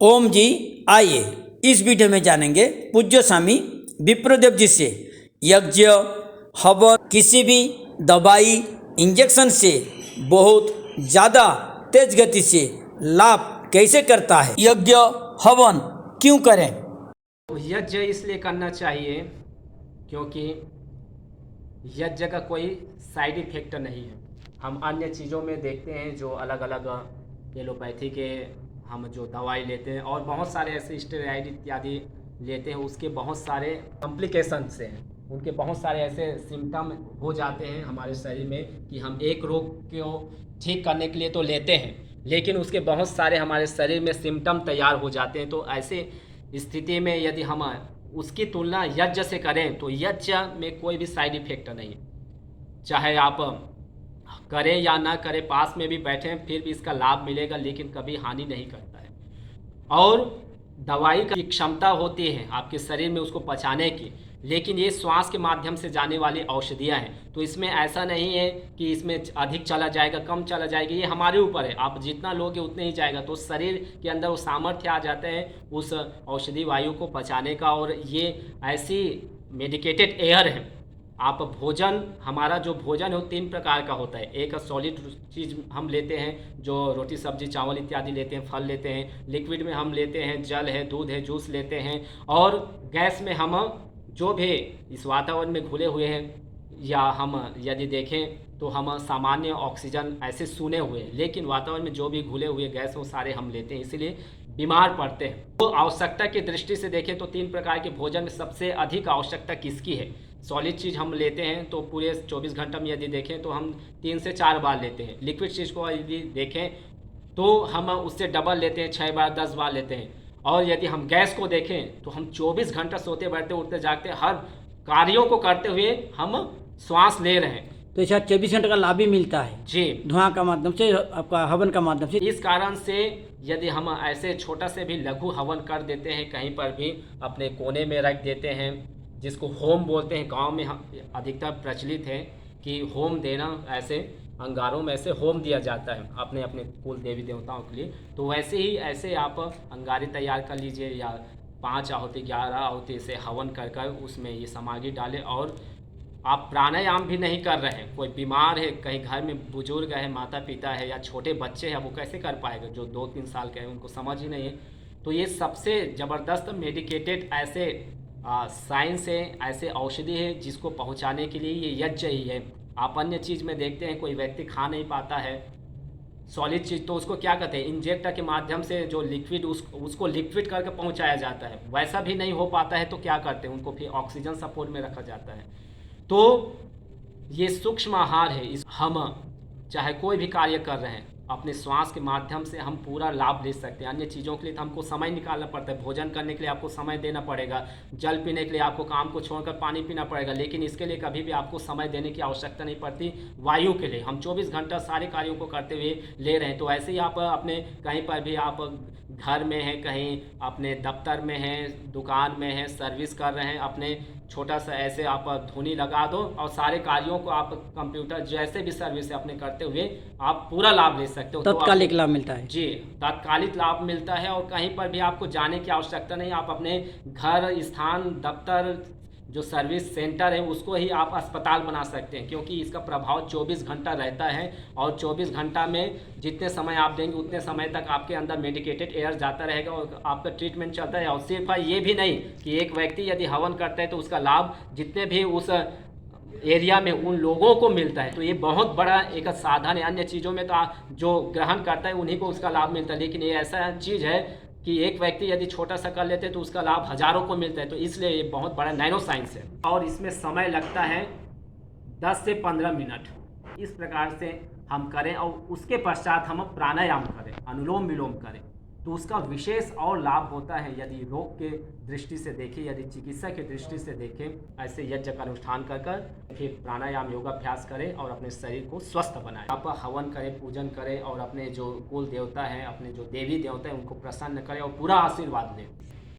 ओम जी, आइए इस वीडियो में जानेंगे पूज्य स्वामी विप्रदेव जी से यज्ञ हवन किसी भी दवाई इंजेक्शन से बहुत ज़्यादा तेज गति से लाभ कैसे करता है। यज्ञ हवन क्यों करें। यज्ञ इसलिए करना चाहिए क्योंकि यज्ञ का कोई साइड इफेक्ट नहीं है। हम अन्य चीज़ों में देखते हैं जो अलग अलग एलोपैथी के हम जो दवाई लेते हैं और बहुत सारे ऐसे स्टेरॉइड इत्यादि लेते हैं, उसके बहुत सारे कॉम्प्लिकेशन से हैं, उनके बहुत सारे ऐसे सिम्टम हो जाते हैं हमारे शरीर में कि हम एक रोग को ठीक करने के लिए तो लेते हैं, लेकिन उसके बहुत सारे हमारे शरीर में सिम्टम तैयार हो जाते हैं। तो ऐसे स्थिति में यदि हम उसकी तुलना यज्ञ से करें तो यज्ञ में कोई भी साइड इफेक्ट नहीं है। चाहे आप करें या ना करें, पास में भी बैठें फिर भी इसका लाभ मिलेगा, लेकिन कभी हानि नहीं करता है। और दवाई की क्षमता होती है आपके शरीर में उसको पचाने की, लेकिन ये श्वास के माध्यम से जाने वाली औषधियाँ हैं, तो इसमें ऐसा नहीं है कि इसमें अधिक चला जाएगा कम चला जाएगा, ये हमारे ऊपर है। आप जितना लोगे उतने ही जाएगा, तो शरीर के अंदर वो सामर्थ्य आ जाते हैं उस औषधि वायु को पचाने का। और ये ऐसी मेडिकेटेड एयर है। आप भोजन, हमारा जो भोजन है वो 3 प्रकार का होता है। एक सॉलिड चीज़ हम लेते हैं जो रोटी सब्जी चावल इत्यादि लेते हैं, फल लेते हैं। लिक्विड में हम लेते हैं जल है, दूध है, जूस लेते हैं। और गैस में हम जो भी इस वातावरण में घुले हुए हैं, या हम यदि देखें तो हम सामान्य ऑक्सीजन ऐसे सुने हुए हैं, लेकिन वातावरण में जो भी घुले हुए गैस वो सारे हम लेते हैं, इसलिए बीमार पड़ते हैं। तो आवश्यकता की दृष्टि से देखें तो 3 प्रकार के भोजन में सबसे अधिक आवश्यकता किसकी है। सॉलिड चीज़ हम लेते हैं तो पूरे 24 घंटा में यदि देखें तो हम 3 से 4 बार लेते हैं। लिक्विड चीज़ को यदि देखें तो हम उससे डबल लेते हैं, 6 बार 10 बार लेते हैं। और यदि हम गैस को देखें तो हम 24 घंटा सोते बैठते उठते जागते हर कार्यों को करते हुए हम श्वास ले रहे हैं। तो शायद 24 घंटे का लाभ भी मिलता है जी, धुआं का माध्यम से, आपका हवन का माध्यम से। इस कारण से यदि हम ऐसे छोटा से भी लघु हवन कर देते हैं, कहीं पर भी अपने कोने में रख देते हैं, जिसको होम बोलते हैं, गांव में अधिकतर प्रचलित है कि होम देना, ऐसे अंगारों में ऐसे होम दिया जाता है अपने अपने कुल देवी देवताओं के लिए। तो वैसे ही ऐसे आप अंगारे तैयार कर लीजिए, या 5 आहुति 11 आहुति से हवन कर कर उसमें ये सामग्री डालें। और आप प्राणायाम भी नहीं कर रहे हैं, कोई बीमार है, कहीं घर में बुजुर्ग है, माता पिता है या छोटे बच्चे हैं, वो कैसे कर पाएगा जो 2-3 साल के हैं, उनको समझ ही नहीं है। तो ये सबसे ज़बरदस्त मेडिकेटेड ऐसे साइंस है, ऐसे औषधि है जिसको पहुंचाने के लिए ये यज्ञ ही है। आप अन्य चीज़ में देखते हैं कोई व्यक्ति खा नहीं पाता है सॉलिड चीज़, तो उसको क्या कहते हैं, इंजेक्टर के माध्यम से जो लिक्विड उसको लिक्विड करके पहुंचाया जाता है। वैसा भी नहीं हो पाता है तो क्या करते हैं, उनको फिर ऑक्सीजन सपोर्ट में रखा जाता है। तो ये सूक्ष्म आहार है। हम चाहे कोई भी कार्य कर रहे हैं, अपने श्वास के माध्यम से हम पूरा लाभ ले सकते हैं। अन्य चीज़ों के लिए तो हमको समय निकालना पड़ता है। भोजन करने के लिए आपको समय देना पड़ेगा, जल पीने के लिए आपको काम को छोड़कर पानी पीना पड़ेगा, लेकिन इसके लिए कभी भी आपको समय देने की आवश्यकता नहीं पड़ती। वायु के लिए हम 24 घंटा सारे कार्यों को करते हुए ले रहे हैं। तो ऐसे ही आप अपने कहीं पर भी, आप घर में हैं, कहीं अपने दफ्तर में हैं, दुकान में हैं, सर्विस कर रहे हैं, अपने छोटा सा ऐसे आप धुनी लगा दो और सारे कार्यों को आप कंप्यूटर जैसे भी सर्विस है अपने करते हुए आप पूरा लाभ ले सकते हो। तत्कालिक लाभ मिलता है। जी, तात्कालिक लाभ मिलता है। और कहीं पर भी आपको जाने की आवश्यकता नहीं। आप अपने घर, स्थान, दफ्तर, जो सर्विस सेंटर है उसको ही आप अस्पताल बना सकते हैं, क्योंकि इसका प्रभाव 24 घंटा रहता है। और 24 घंटा में जितने समय आप देंगे उतने समय तक आपके अंदर मेडिकेटेड एयर जाता रहेगा और आपका ट्रीटमेंट चलता है। और सिर्फ ये भी नहीं कि एक व्यक्ति यदि हवन करता है तो उसका लाभ जितने भी उस एरिया में उन लोगों को मिलता है। तो ये बहुत बड़ा एक साधन है। अन्य चीज़ों में तो जो ग्रहण करता है उन्हीं को उसका लाभ मिलता है, लेकिन ये ऐसा चीज़ है कि एक व्यक्ति यदि छोटा सा कर लेते हैं तो उसका लाभ हजारों को मिलता है। तो इसलिए ये बहुत बड़ा नैनो साइंस है। और इसमें समय लगता है 10 से 15 मिनट। इस प्रकार से हम करें और उसके पश्चात हम प्राणायाम करें, अनुलोम विलोम करें, तो उसका विशेष और लाभ होता है। यदि रोग के दृष्टि से देखें, यदि चिकित्सा की दृष्टि से देखें, ऐसे यज्ञ का अनुष्ठान कर कर फिर प्राणायाम योगाभ्यास करें और अपने शरीर को स्वस्थ बनाएं। आप हवन करें, पूजन करें और अपने जो कुल देवता हैं, अपने जो देवी देवता हैं उनको प्रसन्न करें और पूरा आशीर्वाद लें।